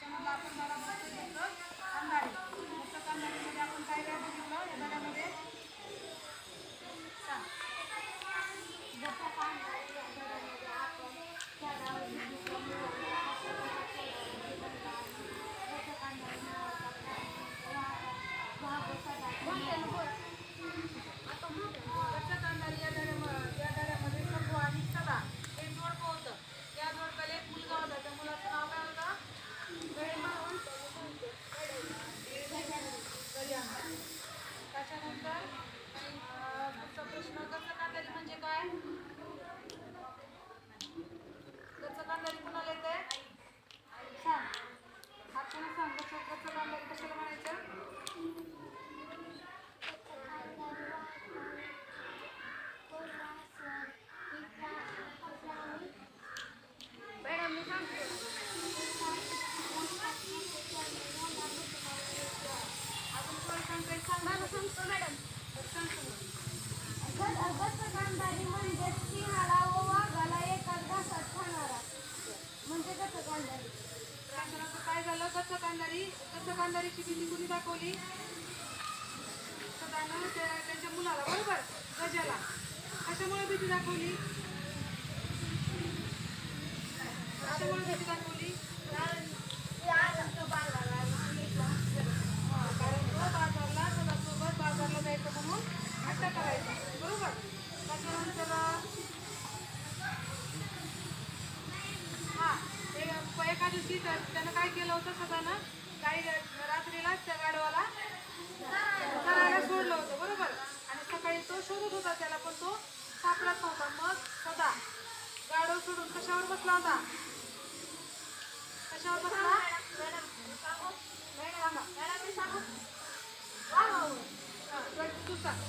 त्याच्यामधलं आपण धडा बघतोय दत्त अंधारी. दत्त अंधारीमध्ये आपण काय काय बघितलं या धड्यामध्ये सांग. दत्त अंधारी या धड्यामध्ये सखू आणि सदा हे जोडपं होतं. त्या जोडप्याला एक मुलगा होता. त्या मुलाचं नाव काय होतं? गजानन. त्याच्यानंतर पुढचा प्रश्न, गच्च कांदारी म्हणजे काय? गच्च कांदारी कुणाला येते सांग. आपण सांग गच्च कांदारी कशाला म्हणायचं? मॅडम मी सांगतो. अजून कोण सांगताय? सांग. मला सांगतो मॅडम. सांगतो. गच्च कांदारी म्हणजे सिंहाला व वाघाला एकाच घासात खाणारा म्हणजे गच्च कांदारी. त्याच्यानंतर काय झालं? गच्च कांदारीची भीती कुणी दाखवली? सदानं त्यांच्या मुलाला, बरोबर, गजाला. कशामुळे भीती दाखवली? कशामुळे भीती दाखवली? कारण तो बाजारला सदासोबत बाजारला जायचं म्हणून हट्ट करायचा, बरोबर. त्याच्यानंतर एका दिवशी त्यानं काय केलं होतं? सदानं गाडी रात्रीलाच त्या गाडवाला चरायला सोडलं होतं, बरोबर. आणि सकाळी तो शोधत होता त्याला, पण तो सापडत नव्हता. मग सदा गाडव सोडून कशावर बसला होता? कशावर बसला? तू सांग.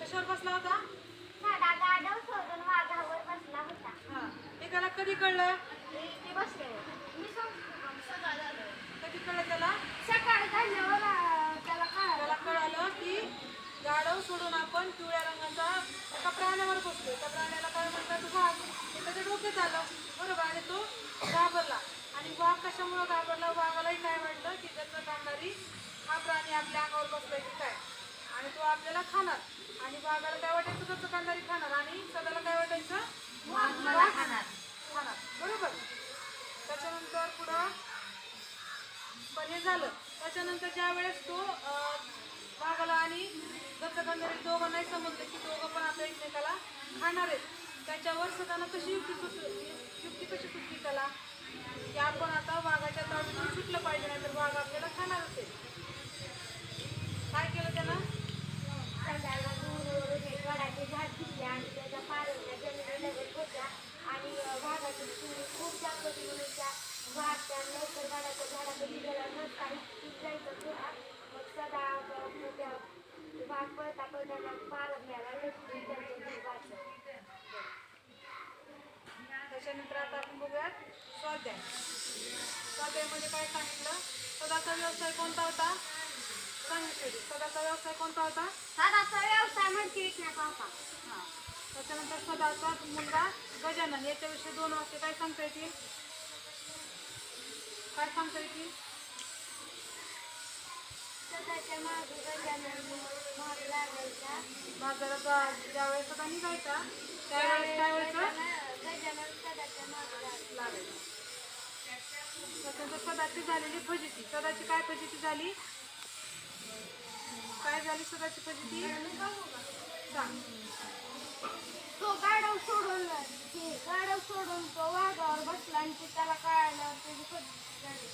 कशावर बसला होता? गाढव सोडून वाघावर बसला होता. हा, हे त्याला कधी कळलं? ते बसले. कधी कळलं त्याला? सकाळी झाल्यावर त्याला कळालं की गाढव सोडून आपण पिवळ्या रंगाचा एका प्राण्यावर बसलो. त्या प्राण्याला काय म्हणतात? वाघ. हे त्याच्या डोक्यात आलं, बरोबर. आणि तो घाबरला. आणि वाघ कशामुळे घाबरला? वाघालाही काय वाटलं की गच्च कांदारी हा प्राणी आपल्या अंगावर बसलाय की काय, आणि तो आपल्याला खाणार. आणि वाघाला काय वाटायचं? गच्च कांदारी खाणार. आणि सदाला काय वाटायचं? मला खाणार. बरोबर. त्याच्यानंतर पुढं पण हे झालं. त्याच्यानंतर ज्या वेळेस तो वाघाला आणि गच्च कांदारी दोघांनाही समजलं की दोघं पण आता एकमेकाला खाणार आहेत, त्याच्यावर सदानं कशी युक्ती कशी सुचली त्याला की आपण आता वाघाच्या तावडीतून सुटलं पाहिजे, नाही तर वाघ आपल्याला खाणार असेल. काय केलं त्यानं? संध्याला दूरवरून एक वडाचे झाड दिसले आणि त्याच्या पारवल्या जमिनी लगत होत्या आणि वाघाची सुरी खूप जास्त होती म्हणून त्या वाघ त्या लवकर वडाच्या झाडाकडे गेला नसता जायचं थोडा. मग सदा त्या वाघ पळता पळताना पारवल्याला लसून त्यांचं जीव वाचलं. त्याच्यानंतर आता आपण बघूयात स्वाध्याय. स्वाध्यायामध्ये काय सांगितलं? सदाचा व्यवसाय कोणता होता? सांगितलं. सदाचा व्यवसाय कोणता होता? सदाचा व्यवसाय म्हणजे विकण्याचा होता. हां. त्याच्यानंतर सदाचा मुलगा गजानन. याच्याविषयी 2 वाक्य काय सांगता येतील? काय सांगता येतील? सदाच्या मागे गजानन माग लागायचा. बाजारात ज्यावेळेस सदा निघायचा त्यावेळेस काय व्हायचं? गजानन सदाच्या मागे लागायचं. त्याच्यानंतर सदाची झालेली फजिती. सदाची काय फजिती झाली? काय झाली सदाची फजिती? सांग. तो गाढव सोडून तो वाघावर बसला आणि ते त्याला कळाल्यावर त्याची फजिती झाली.